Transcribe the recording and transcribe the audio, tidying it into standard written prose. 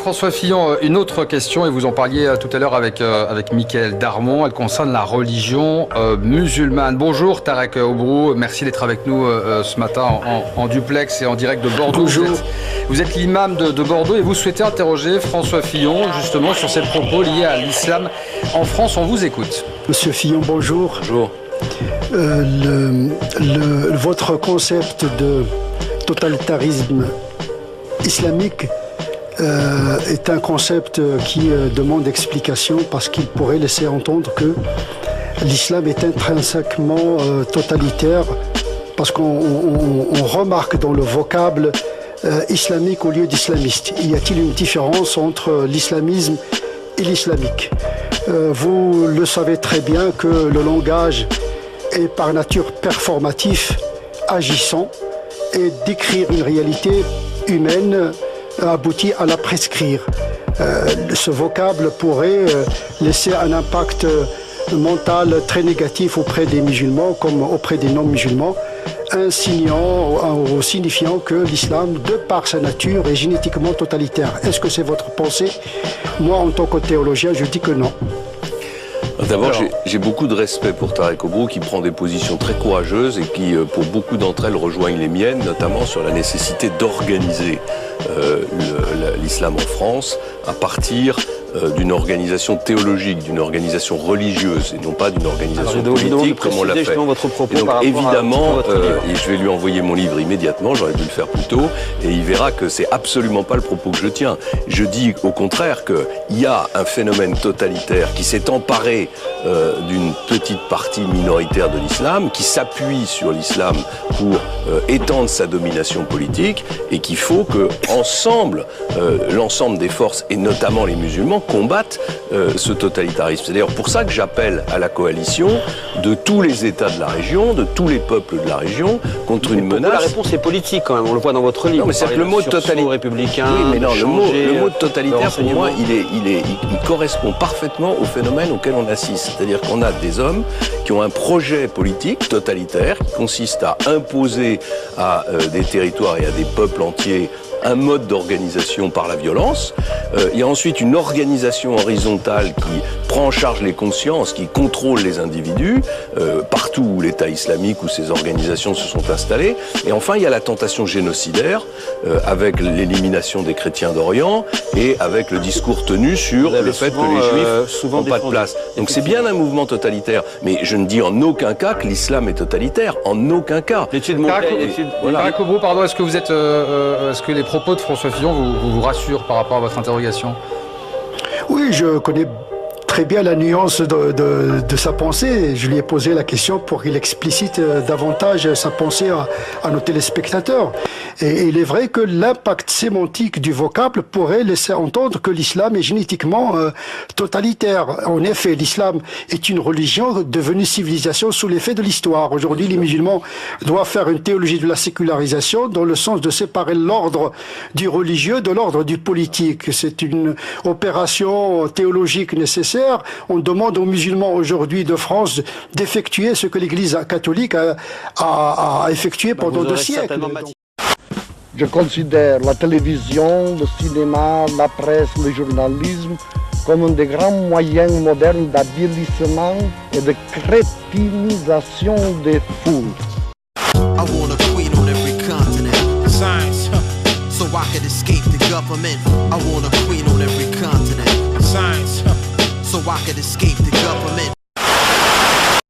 François Fillon, une autre question, et vous en parliez tout à l'heure avec Mickaël Darmon, elle concerne la religion musulmane. Bonjour Tarek Oubrou, merci d'être avec nous ce matin en duplex et en direct de Bordeaux. Bonjour. Vous êtes l'imam de Bordeaux et vous souhaitez interroger François Fillon justement sur ses propos liés à l'islam en France. On vous écoute. Monsieur Fillon, bonjour. Bonjour. Votre concept de totalitarisme islamique est un concept qui demande explication parce qu'il pourrait laisser entendre que l'islam est intrinsèquement totalitaire parce qu'on remarque dans le vocable islamique au lieu d'islamiste. Y a-t-il une différence entre l'islamisme et l'islamique? Vous le savez très bien que le langage est par nature performatif, agissant, et décrire une réalité humaine aboutit à la prescrire. Ce vocable pourrait laisser un impact mental très négatif auprès des musulmans comme auprès des non-musulmans, insinuant ou signifiant que l'islam, de par sa nature, est génétiquement totalitaire. Est-ce que c'est votre pensée? Moi, en tant que théologien, je dis que non. D'abord, j'ai beaucoup de respect pour Tarek Oubrou qui prend des positions très courageuses et qui, pour beaucoup d'entre elles, rejoignent les miennes, notamment sur la nécessité d'organiser l'islam en France à partir d'une organisation théologique, d'une organisation religieuse et non pas d'une organisation politique comme on l'a fait. Votre propos et donc évidemment, à et je vais lui envoyer mon livre immédiatement, j'aurais dû le faire plus tôt, et il verra que c'est absolument pas le propos que je tiens. Je dis au contraire qu'il y a un phénomène totalitaire qui s'est emparé d'une petite partie minoritaire de l'islam, qui s'appuie sur l'islam pour étendre sa domination politique, et qu'il faut que ensemble, l'ensemble des forces, et notamment les musulmans, combattent ce totalitarisme. C'est d'ailleurs pour ça que j'appelle à la coalition de tous les États de la région, de tous les peuples de la région, contre une menace. La réponse est politique quand même, on le voit dans votre livre. Non, mais c'est que le mot totalitaire républicain. Oui, mais non, le mot totalitaire, pour moi, il correspond parfaitement au phénomène auquel on assiste. C'est-à-dire qu'on a des hommes qui ont un projet politique totalitaire qui consiste à imposer à des territoires et à des peuples entiers un mode d'organisation par la violence. Il y a ensuite une organisation horizontale qui prend en charge les consciences, qui contrôle les individus, partout où l'État islamique ou ses organisations se sont installées. Et enfin, il y a la tentation génocidaire, avec l'élimination des chrétiens d'Orient et avec le discours tenu sur le fait que les juifs n'ont pas de place. Donc c'est bien un mouvement totalitaire. Mais je ne dis en aucun cas que l'islam est totalitaire. En aucun cas. Tarek Oubrou, pardon, est-ce que vous êtes, est-ce que les propos de François Fillon vous rassurent par rapport à votre interrogation? Oui, je connais très bien la nuance de sa pensée. Je lui ai posé la question pour qu'il explicite davantage sa pensée à nos téléspectateurs. Et il est vrai que l'impact sémantique du vocable pourrait laisser entendre que l'islam est génétiquement totalitaire. En effet, l'islam est une religion devenue civilisation sous l'effet de l'histoire. Aujourd'hui, les musulmans doivent faire une théologie de la sécularisation dans le sens de séparer l'ordre du religieux de l'ordre du politique. C'est une opération théologique nécessaire. On demande aux musulmans aujourd'hui de France d'effectuer ce que l'Église catholique a effectué pendant 2 siècles. Je considère la télévision, le cinéma, la presse, le journalisme comme un des grands moyens modernes d'avilissement et de crétinisation des foules. I want a queen on every continent. Science, so I can escape the government. I want a queen on every continent. Science, so I can escape the government.